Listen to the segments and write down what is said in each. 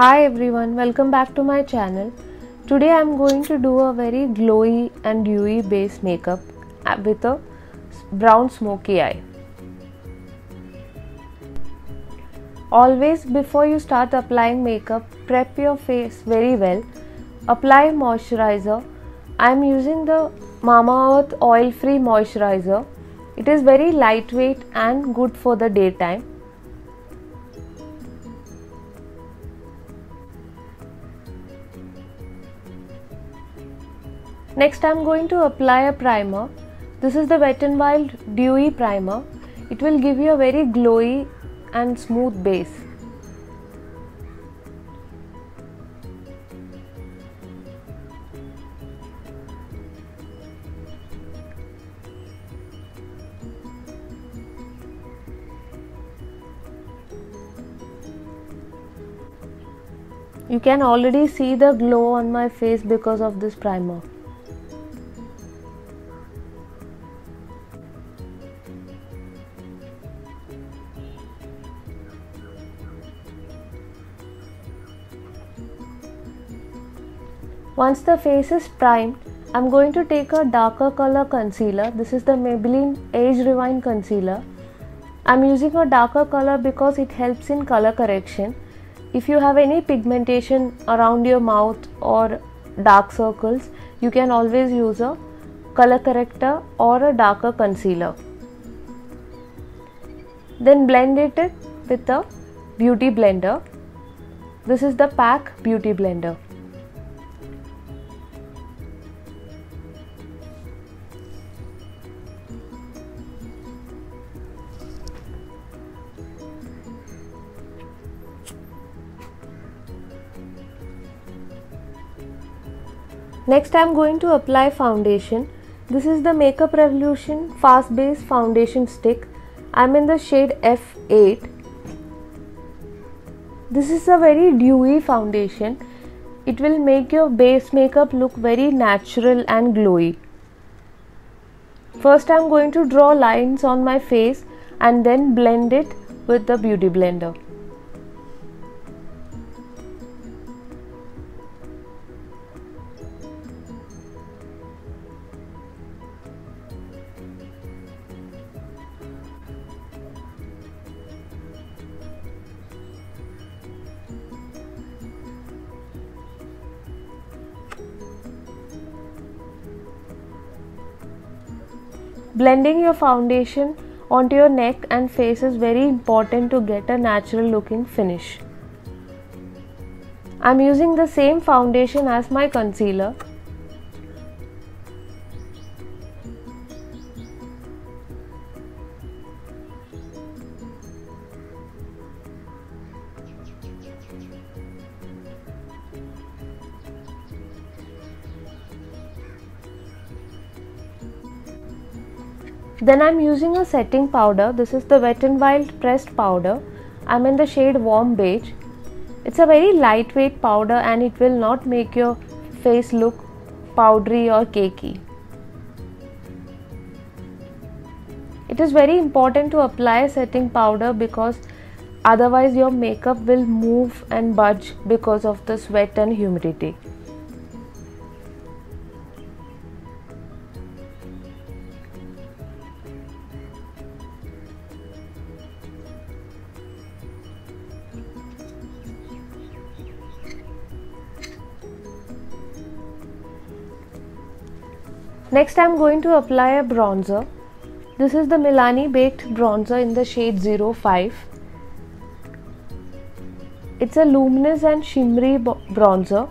Hi everyone, welcome back to my channel. Today I am going to do a very glowy and dewy base makeup with a brown smoky eye. Always before you start applying makeup, prep your face very well. Apply moisturizer. I am using the Mamaearth oil free moisturizer. It is very lightweight and good for the daytime. Next I am going to apply a primer. This is the Wet n Wild Dewy Primer. It will give you a very glowy and smooth base. You can already see the glow on my face because of this primer. Once the face is primed, I am going to take a darker color concealer. This is the Maybelline Age Rewind Concealer. I am using a darker color because it helps in color correction. If you have any pigmentation around your mouth or dark circles, you can always use a color corrector or a darker concealer. Then blend it with a beauty blender. This is the PAC Beauty Blender. Next I am going to apply foundation. This is the Makeup Revolution Fast Base Foundation Stick. I am in the shade F8. This is a very dewy foundation. It will make your base makeup look very natural and glowy. First I am going to draw lines on my face and then blend it with the beauty blender. Blending your foundation onto your neck and face is very important to get a natural looking finish. I am using the same foundation as my concealer. Then I am using a setting powder. This is the Wet n Wild pressed powder. I am in the shade Warm Beige. It's a very lightweight powder and it will not make your face look powdery or cakey. It is very important to apply setting powder because otherwise your makeup will move and budge because of the sweat and humidity. Next I am going to apply a bronzer. This is the Milani Baked Bronzer in the shade 05. It's a luminous and shimmery bronzer.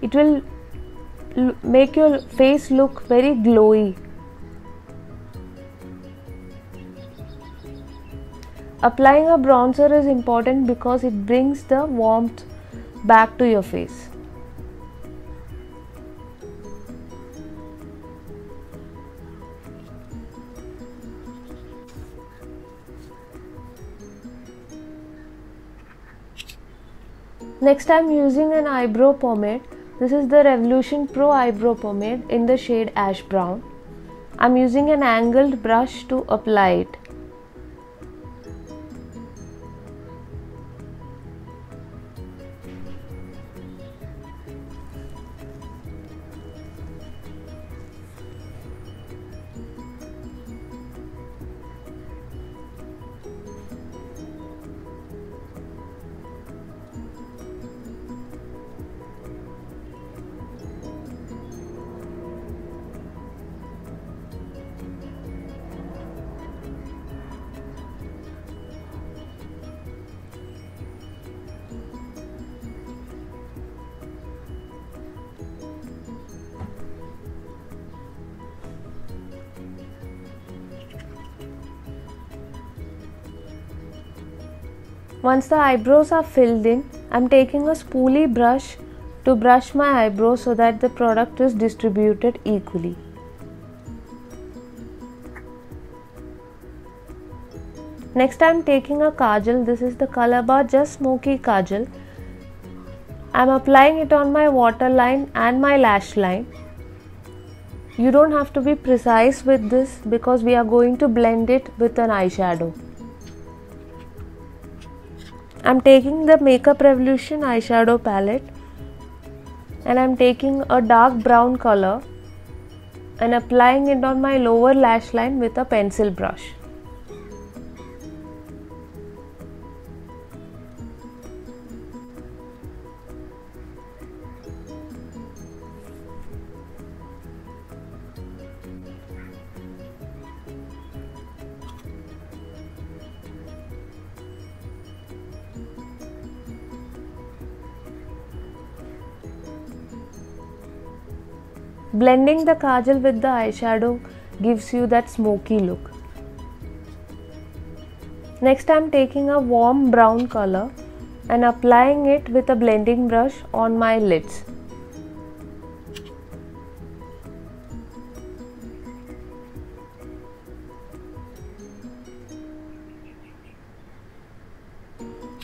It will make your face look very glowy. Applying a bronzer is important because it brings the warmth back to your face. Next I am using an eyebrow pomade. This is the Revolution Pro Eyebrow Pomade in the shade Ash Brown. I am using an angled brush to apply it. Once the eyebrows are filled in, I'm taking a spoolie brush to brush my eyebrows so that the product is distributed equally. Next I'm taking a kajal. This is the Color Bar Just Smoky Kajal. I'm applying it on my waterline and my lash line. You don't have to be precise with this because we are going to blend it with an eyeshadow. I'm taking the Makeup Revolution eyeshadow palette and I'm taking a dark brown color and applying it on my lower lash line with a pencil brush. Blending the kajal with the eyeshadow gives you that smoky look. Next I'm taking a warm brown color and applying it with a blending brush on my lids.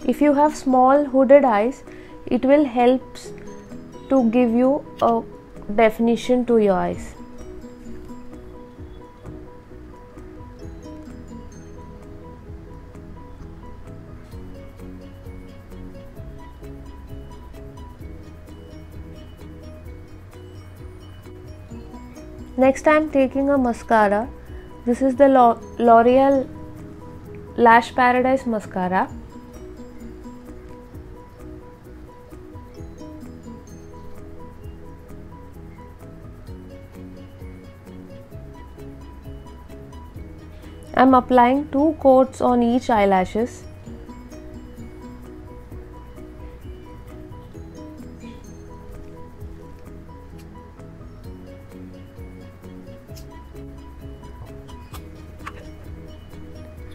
If you have small hooded eyes, it will help to give you a definition to your eyes. Next I am taking a mascara. This is the L'Oreal Lash Paradise mascara. I am applying 2 coats on each eyelashes.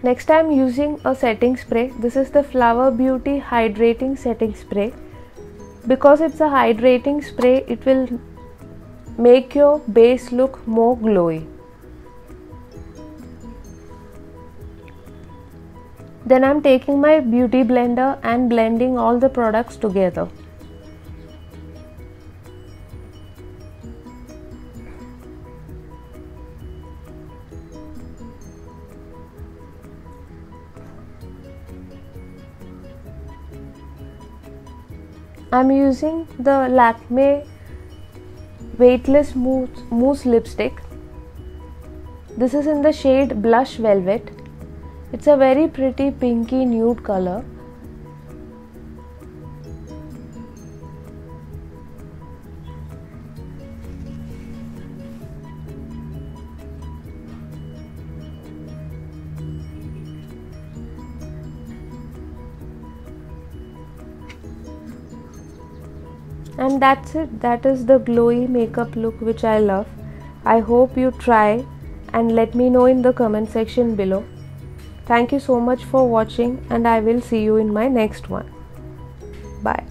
Next I am using a setting spray. This is the Flower Beauty Hydrating Setting Spray. Because it's a hydrating spray, it will make your base look more glowy. Then I am taking my beauty blender and blending all the products together. I am using the Lakme Weightless Mousse Lipstick. This is in the shade Blush Velvet. It's a very pretty pinky nude color. And that's it. That is the glowy makeup look which I love. I hope you try and let me know in the comment section below. Thank you so much for watching and I will see you in my next one. Bye.